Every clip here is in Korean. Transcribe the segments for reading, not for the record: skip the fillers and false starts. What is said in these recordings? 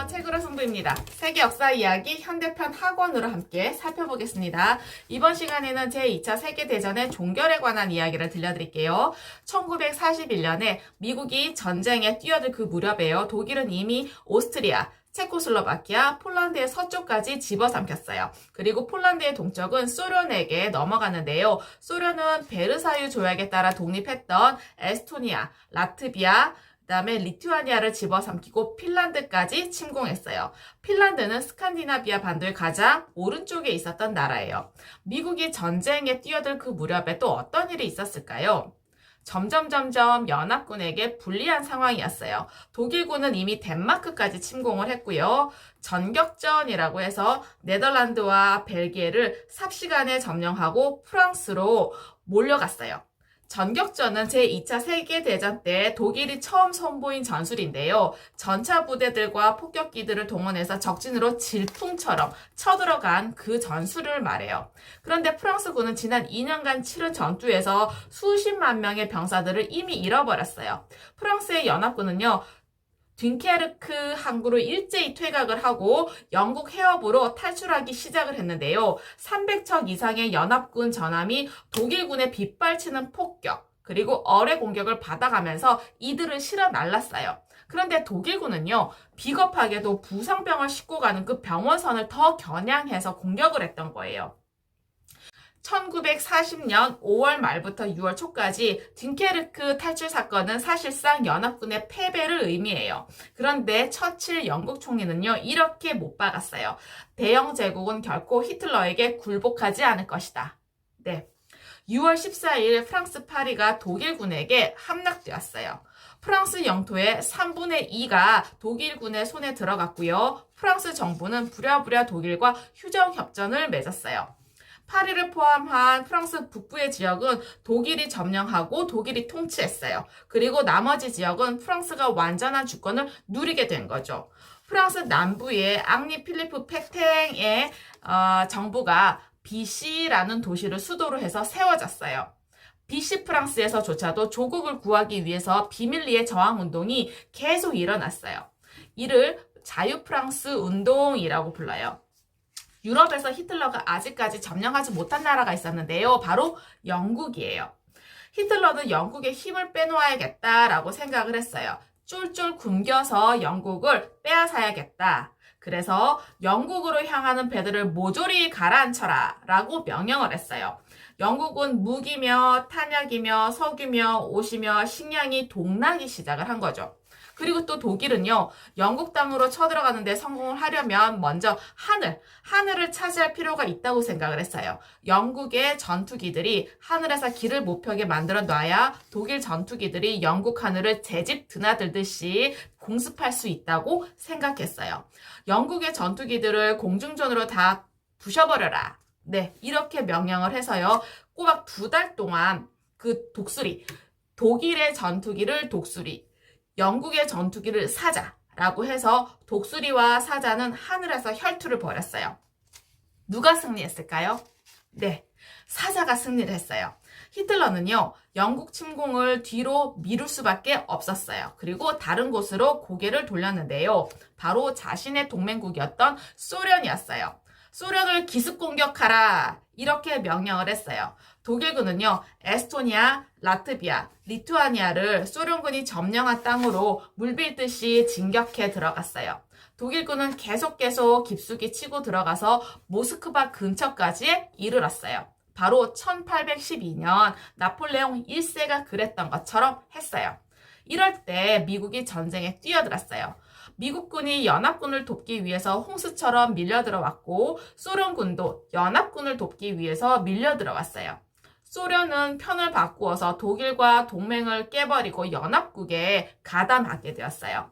책으로 승부입니다. 세계 역사 이야기 현대편 학원으로 함께 살펴보겠습니다. 이번 시간에는 제2차 세계대전의 종결에 관한 이야기를 들려드릴게요. 1941년에 미국이 전쟁에 뛰어들 그 무렵에요. 독일은 이미 오스트리아, 체코슬로바키아, 폴란드의 서쪽까지 집어삼켰어요. 그리고 폴란드의 동쪽은 소련에게 넘어가는데요. 소련은 베르사유 조약에 따라 독립했던 에스토니아, 라트비아, 그다음에 리투아니아를 집어삼키고 핀란드까지 침공했어요. 핀란드는 스칸디나비아 반도의 가장 오른쪽에 있었던 나라예요. 미국이 전쟁에 뛰어들 그 무렵에 또 어떤 일이 있었을까요? 점점 연합군에게 불리한 상황이었어요. 독일군은 이미 덴마크까지 침공을 했고요. 전격전이라고 해서 네덜란드와 벨기에를 삽시간에 점령하고 프랑스로 몰려갔어요. 전격전은 제2차 세계대전 때 독일이 처음 선보인 전술인데요. 전차 부대들과 폭격기들을 동원해서 적진으로 질풍처럼 쳐들어간 그 전술을 말해요. 그런데 프랑스군은 지난 2년간 치른 전투에서 수십만 명의 병사들을 이미 잃어버렸어요. 프랑스의 연합군은요, 됭케르크 항구로 일제히 퇴각을 하고 영국 해협으로 탈출하기 시작을 했는데요. 300척 이상의 연합군 전함이 독일군의 빗발치는 폭격, 그리고 어뢰 공격을 받아가면서 이들을 실어 날랐어요. 그런데 독일군은요, 비겁하게도 부상병을 싣고 가는 그 병원선을 더 겨냥해서 공격을 했던 거예요. 1940년 5월 말부터 6월 초까지 됭케르크 탈출 사건은 사실상 연합군의 패배를 의미해요. 그런데 처칠 영국 총리는요, 이렇게 못 박았어요. 대영 제국은 결코 히틀러에게 굴복하지 않을 것이다. 네. 6월 14일 프랑스 파리가 독일군에게 함락되었어요. 프랑스 영토의 3분의 2가 독일군의 손에 들어갔고요. 프랑스 정부는 부랴부랴 독일과 휴전협정을 맺었어요. 파리를 포함한 프랑스 북부의 지역은 독일이 점령하고 독일이 통치했어요. 그리고 나머지 지역은 프랑스가 완전한 주권을 누리게 된 거죠. 프랑스 남부의 앙리 필리프 페탱의 정부가 비시라는 도시를 수도로 해서 세워졌어요. 비시 프랑스에서조차도 조국을 구하기 위해서 비밀리에 저항운동이 계속 일어났어요. 이를 자유프랑스 운동이라고 불러요. 유럽에서 히틀러가 아직까지 점령하지 못한 나라가 있었는데요. 바로 영국이에요. 히틀러는 영국의 힘을 빼놓아야겠다라고 생각을 했어요. 쫄쫄 굶겨서 영국을 빼앗아야겠다. 그래서 영국으로 향하는 배들을 모조리 가라앉혀라 라고 명령을 했어요. 영국은 무기며 탄약이며 석유며 옷이며 식량이 동나기 시작을 한 거죠. 그리고 또 독일은요, 영국 땅으로 쳐들어가는데 성공을 하려면 먼저 하늘을 차지할 필요가 있다고 생각을 했어요. 영국의 전투기들이 하늘에서 길을 못 펴게 만들어 놔야 독일 전투기들이 영국 하늘을 재집 드나들듯이 공습할 수 있다고 생각했어요. 영국의 전투기들을 공중전으로 다 부셔버려라. 네, 이렇게 명령을 해서요, 꼬박 2달 동안 그 독일의 전투기를 독수리, 영국의 전투기를 사자라고 해서 독수리와 사자는 하늘에서 혈투를 벌였어요. 누가 승리했을까요? 네, 사자가 승리를 했어요. 히틀러는요, 영국 침공을 뒤로 미룰 수밖에 없었어요. 그리고 다른 곳으로 고개를 돌렸는데요. 바로 자신의 동맹국이었던 소련이었어요. 소련을 기습 공격하라, 이렇게 명령을 했어요. 독일군은요, 에스토니아, 라트비아, 리투아니아를 소련군이 점령한 땅으로 물빌듯이 진격해 들어갔어요. 독일군은 계속 깊숙이 치고 들어가서 모스크바 근처까지 이르렀어요. 바로 1812년 나폴레옹 1세가 그랬던 것처럼 했어요. 이럴 때 미국이 전쟁에 뛰어들었어요. 미국군이 연합군을 돕기 위해서 홍수처럼 밀려들어왔고, 소련군도 연합군을 돕기 위해서 밀려들어왔어요. 소련은 편을 바꾸어서 독일과 동맹을 깨버리고 연합국에 가담하게 되었어요.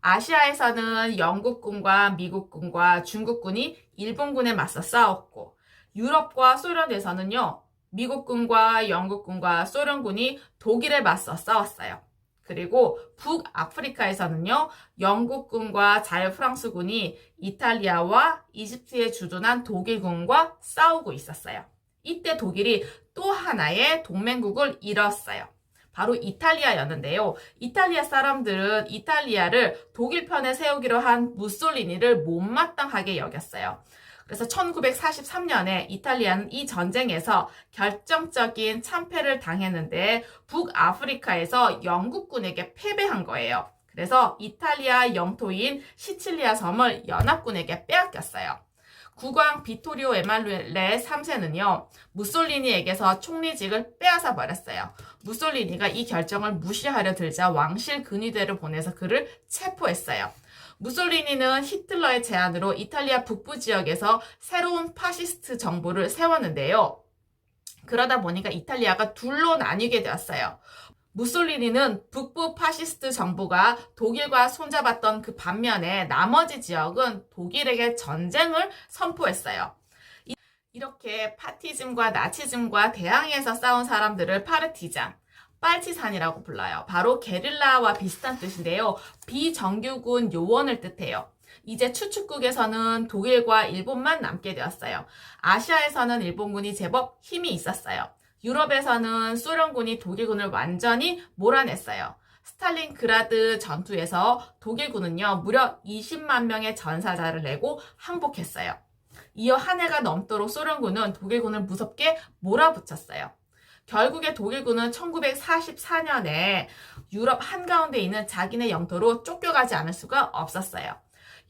아시아에서는 영국군과 미국군과 중국군이 일본군에 맞서 싸웠고, 유럽과 소련에서는요, 미국군과 영국군과 소련군이 독일에 맞서 싸웠어요. 그리고 북아프리카에서는요, 영국군과 자유프랑스군이 이탈리아와 이집트에 주둔한 독일군과 싸우고 있었어요. 이때 독일이 또 하나의 동맹국을 잃었어요. 바로 이탈리아였는데요. 이탈리아 사람들은 이탈리아를 독일 편에 세우기로 한 무솔리니를 못마땅하게 여겼어요. 그래서 1943년에 이탈리아는 이 전쟁에서 결정적인 참패를 당했는데 북아프리카에서 영국군에게 패배한 거예요. 그래서 이탈리아 영토인 시칠리아 섬을 연합군에게 빼앗겼어요. 국왕 비토리오 에마누엘레 3세는요, 무솔리니에게서 총리직을 빼앗아 버렸어요. 무솔리니가 이 결정을 무시하려 들자 왕실 근위대를 보내서 그를 체포했어요. 무솔리니는 히틀러의 제안으로 이탈리아 북부 지역에서 새로운 파시스트 정부를 세웠는데요. 그러다 보니까 이탈리아가 둘로 나뉘게 되었어요. 무솔리니는 북부 파시스트 정부가 독일과 손잡았던 그 반면에 나머지 지역은 독일에게 전쟁을 선포했어요. 이렇게 파티즘과 나치즘과 대항해서 싸운 사람들을 파르티잔, 빨치산이라고 불러요. 바로 게릴라와 비슷한 뜻인데요. 비정규군 요원을 뜻해요. 이제 추축국에서는 독일과 일본만 남게 되었어요. 아시아에서는 일본군이 제법 힘이 있었어요. 유럽에서는 소련군이 독일군을 완전히 몰아냈어요. 스탈린그라드 전투에서 독일군은요, 무려 20만 명의 전사자를 내고 항복했어요. 이어 한 해가 넘도록 소련군은 독일군을 무섭게 몰아붙였어요. 결국에 독일군은 1944년에 유럽 한가운데 있는 자기네 영토로 쫓겨가지 않을 수가 없었어요.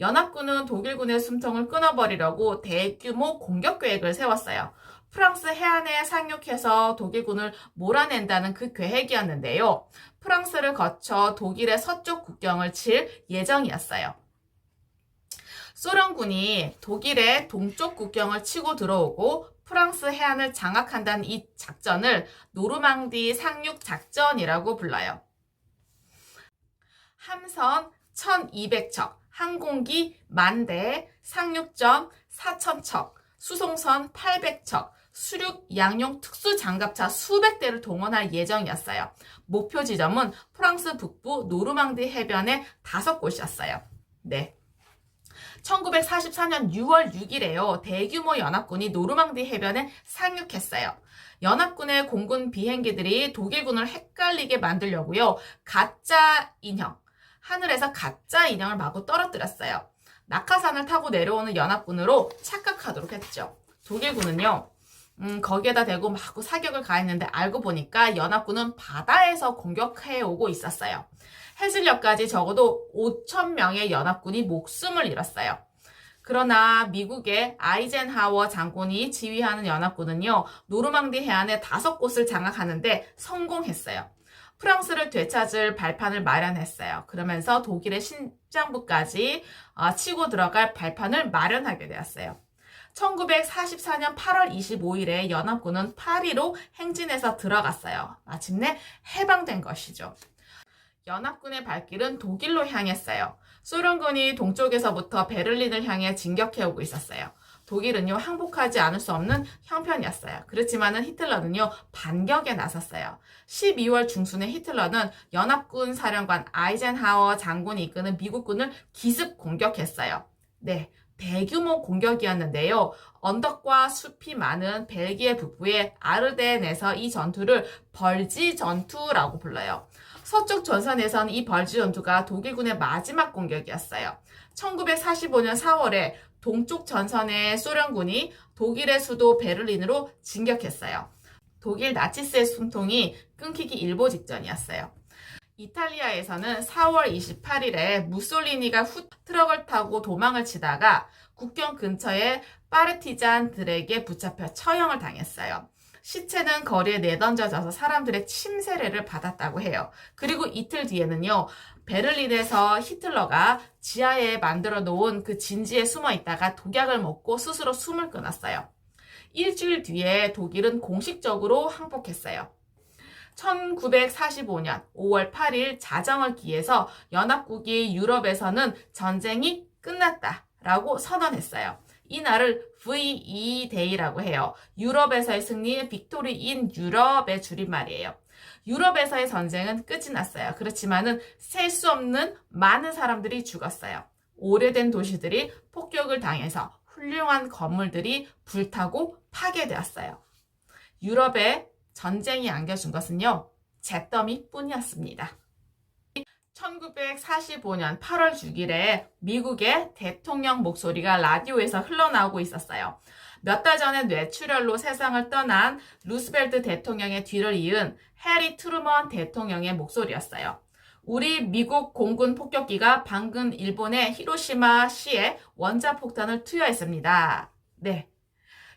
연합군은 독일군의 숨통을 끊어버리려고 대규모 공격 계획을 세웠어요. 프랑스 해안에 상륙해서 독일군을 몰아낸다는 그 계획이었는데요. 프랑스를 거쳐 독일의 서쪽 국경을 칠 예정이었어요. 소련군이 독일의 동쪽 국경을 치고 들어오고 프랑스 해안을 장악한다는 이 작전을 노르망디 상륙 작전이라고 불러요. 함선 1200척, 항공기 10,000대, 상륙전 4,000척, 수송선 800척, 수륙 양용 특수장갑차 수백 대를 동원할 예정이었어요. 목표 지점은 프랑스 북부 노르망디 해변의 5곳이었어요. 네. 1944년 6월 6일에요. 대규모 연합군이 노르망디 해변에 상륙했어요. 연합군의 공군 비행기들이 독일군을 헷갈리게 만들려고요. 가짜 인형, 하늘에서 가짜 인형을 마구 떨어뜨렸어요. 낙하산을 타고 내려오는 연합군으로 착각하도록 했죠. 독일군은요. 거기에다 대고 마구 사격을 가했는데 알고 보니까 연합군은 바다에서 공격해오고 있었어요. 해질녘까지 적어도 5,000명의 연합군이 목숨을 잃었어요. 그러나 미국의 아이젠하워 장군이 지휘하는 연합군은요, 노르망디 해안의 5곳을 장악하는데 성공했어요. 프랑스를 되찾을 발판을 마련했어요. 그러면서 독일의 심장부까지 치고 들어갈 발판을 마련하게 되었어요. 1944년 8월 25일에 연합군은 파리로 행진해서 들어갔어요. 마침내 해방된 것이죠. 연합군의 발길은 독일로 향했어요. 소련군이 동쪽에서부터 베를린을 향해 진격해오고 있었어요. 독일은요, 항복하지 않을 수 없는 형편이었어요. 그렇지만은 히틀러는요, 반격에 나섰어요. 12월 중순에 히틀러는 연합군 사령관 아이젠하워 장군이 이끄는 미국군을 기습 공격했어요. 네. 대규모 공격이었는데요. 언덕과 숲이 많은 벨기에 북부의 아르덴에서 이 전투를 벌지 전투라고 불러요. 서쪽 전선에선 이 벌지 전투가 독일군의 마지막 공격이었어요. 1945년 4월에 동쪽 전선의 소련군이 독일의 수도 베를린으로 진격했어요. 독일 나치스의 숨통이 끊기기 일보 직전이었어요. 이탈리아에서는 4월 28일에 무솔리니가 트럭을 타고 도망을 치다가 국경 근처에 파르티잔들에게 붙잡혀 처형을 당했어요. 시체는 거리에 내던져져서 사람들의 침세례를 받았다고 해요. 그리고 이틀 뒤에는요, 베를린에서 히틀러가 지하에 만들어 놓은 그 진지에 숨어 있다가 독약을 먹고 스스로 숨을 끊었어요. 일주일 뒤에 독일은 공식적으로 항복했어요. 1945년 5월 8일 자정을 기해서 연합국이 유럽에서는 전쟁이 끝났다라고 선언했어요. 이 날을 VE 데이라고 해요. 유럽에서의 승리, 빅토리 인 유럽의 줄임말이에요. 유럽에서의 전쟁은 끝이 났어요. 그렇지만은 셀 수 없는 많은 사람들이 죽었어요. 오래된 도시들이 폭격을 당해서 훌륭한 건물들이 불타고 파괴되었어요. 유럽에 전쟁이 안겨준 것은요, 잿더미뿐이었습니다. 1945년 8월 6일에 미국의 대통령 목소리가 라디오에서 흘러나오고 있었어요. 몇 달 전에 뇌출혈로 세상을 떠난 루스벨트 대통령의 뒤를 이은 해리 트루먼 대통령의 목소리였어요. 우리 미국 공군 폭격기가 방금 일본의 히로시마시에 원자폭탄을 투여했습니다. 네.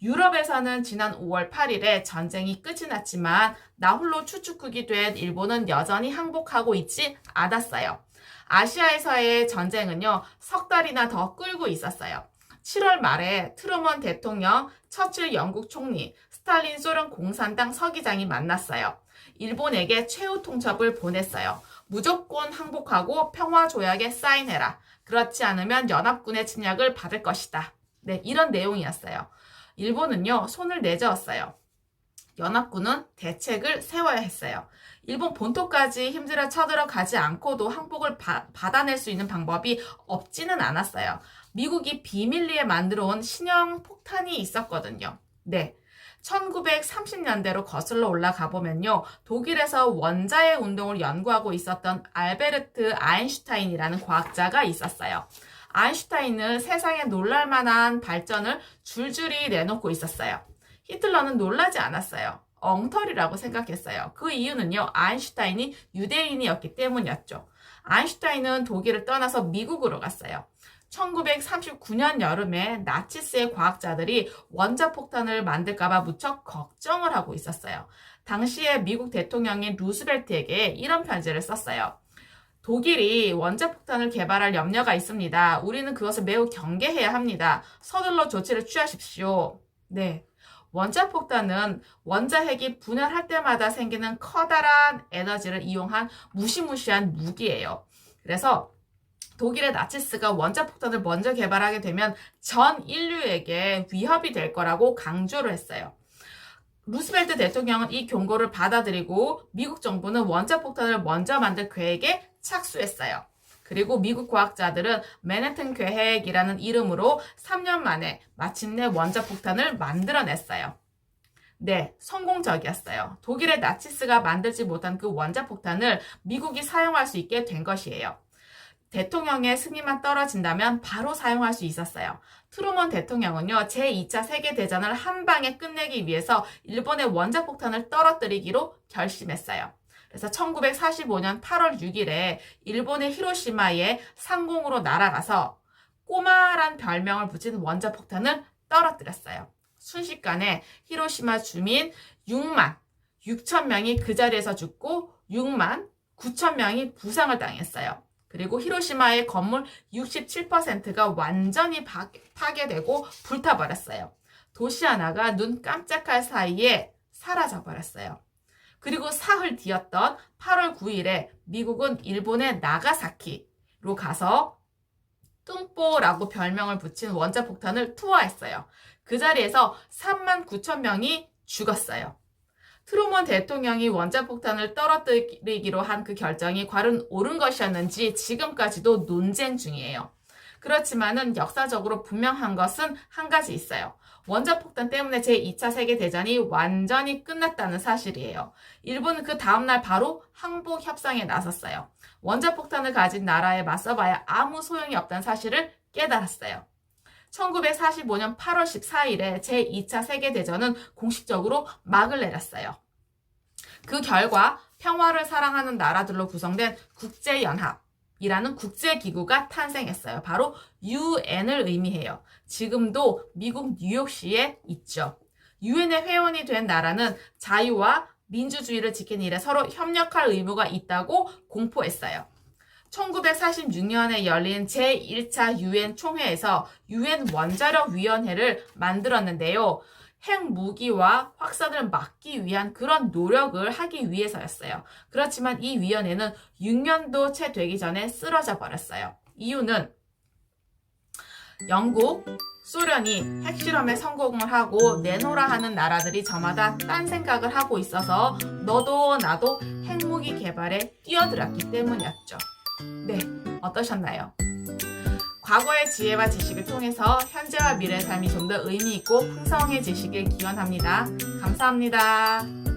유럽에서는 지난 5월 8일에 전쟁이 끝이 났지만 나홀로 추축국이 된 일본은 여전히 항복하고 있지 않았어요. 아시아에서의 전쟁은요, 석 달이나 더 끌고 있었어요. 7월 말에 트루먼 대통령, 처칠 영국 총리, 스탈린 소련 공산당 서기장이 만났어요. 일본에게 최후 통첩을 보냈어요. 무조건 항복하고 평화조약에 사인해라. 그렇지 않으면 연합군의 침략을 받을 것이다. 네, 이런 내용이었어요. 일본은요, 손을 내저었어요. 연합군은 대책을 세워야 했어요. 일본 본토까지 힘들어 쳐들어가지 않고도 항복을 받아낼 수 있는 방법이 없지는 않았어요. 미국이 비밀리에 만들어 온 신형 폭탄이 있었거든요. 네. 1930년대로 거슬러 올라가 보면요. 독일에서 원자의 운동을 연구하고 있었던 알베르트 아인슈타인이라는 과학자가 있었어요. 아인슈타인은 세상에 놀랄만한 발전을 줄줄이 내놓고 있었어요. 히틀러는 놀라지 않았어요. 엉터리라고 생각했어요. 그 이유는요, 아인슈타인이 유대인이었기 때문이었죠. 아인슈타인은 독일을 떠나서 미국으로 갔어요. 1939년 여름에 나치스의 과학자들이 원자폭탄을 만들까봐 무척 걱정을 하고 있었어요. 당시에 미국 대통령인 루스벨트에게 이런 편지를 썼어요. 독일이 원자폭탄을 개발할 염려가 있습니다. 우리는 그것을 매우 경계해야 합니다. 서둘러 조치를 취하십시오. 네. 원자폭탄은 원자핵이 분열할 때마다 생기는 커다란 에너지를 이용한 무시무시한 무기예요. 그래서 독일의 나치스가 원자폭탄을 먼저 개발하게 되면 전 인류에게 위협이 될 거라고 강조를 했어요. 루스벨트 대통령은 이 경고를 받아들이고 미국 정부는 원자폭탄을 먼저 만들 계획에 착수했어요. 그리고 미국 과학자들은 맨해튼 계획이라는 이름으로 3년 만에 마침내 원자폭탄을 만들어냈어요. 네, 성공적이었어요. 독일의 나치스가 만들지 못한 그 원자폭탄을 미국이 사용할 수 있게 된 것이에요. 대통령의 승인만 떨어진다면 바로 사용할 수 있었어요. 트루먼 대통령은요, 제2차 세계대전을 한 방에 끝내기 위해서 일본의 원자폭탄을 떨어뜨리기로 결심했어요. 그래서 1945년 8월 6일에 일본의 히로시마에 상공으로 날아가서 꼬마란 별명을 붙인 원자폭탄을 떨어뜨렸어요. 순식간에 히로시마 주민 6만 6천 명이 그 자리에서 죽고 6만 9천 명이 부상을 당했어요. 그리고 히로시마의 건물 67%가 완전히 파괴되고 불타버렸어요. 도시 하나가 눈 깜짝할 사이에 사라져버렸어요. 그리고 사흘 뒤였던 8월 9일에 미국은 일본의 나가사키로 가서 뚱뽀라고 별명을 붙인 원자폭탄을 투하했어요. 그 자리에서 3만 9천 명이 죽었어요. 트루먼 대통령이 원자폭탄을 떨어뜨리기로 한 그 결정이 과연 옳은 것이었는지 지금까지도 논쟁 중이에요. 그렇지만은 역사적으로 분명한 것은 한 가지 있어요. 원자폭탄 때문에 제2차 세계대전이 완전히 끝났다는 사실이에요. 일본은 그 다음날 바로 항복 협상에 나섰어요. 원자폭탄을 가진 나라에 맞서봐야 아무 소용이 없다는 사실을 깨달았어요. 1945년 8월 14일에 제2차 세계대전은 공식적으로 막을 내렸어요. 그 결과 평화를 사랑하는 나라들로 구성된 국제연합이라는 국제기구가 탄생했어요. 바로 UN을 의미해요. 지금도 미국 뉴욕시에 있죠. UN의 회원이 된 나라는 자유와 민주주의를 지키는 일에 서로 협력할 의무가 있다고 공포했어요. 1946년에 열린 제1차 UN 총회에서 UN 원자력위원회를 만들었는데요. 핵무기와 확산을 막기 위한 그런 노력을 하기 위해서였어요. 그렇지만 이 위원회는 6년도 채 되기 전에 쓰러져 버렸어요. 이유는 영국, 소련이 핵실험에 성공을 하고 내놓으라 하는 나라들이 저마다 딴 생각을 하고 있어서 너도 나도 핵무기 개발에 뛰어들었기 때문이었죠. 네, 어떠셨나요? 과거의 지혜와 지식을 통해서 현재와 미래의 삶이 좀 더 의미 있고 풍성해지시길 기원합니다. 감사합니다.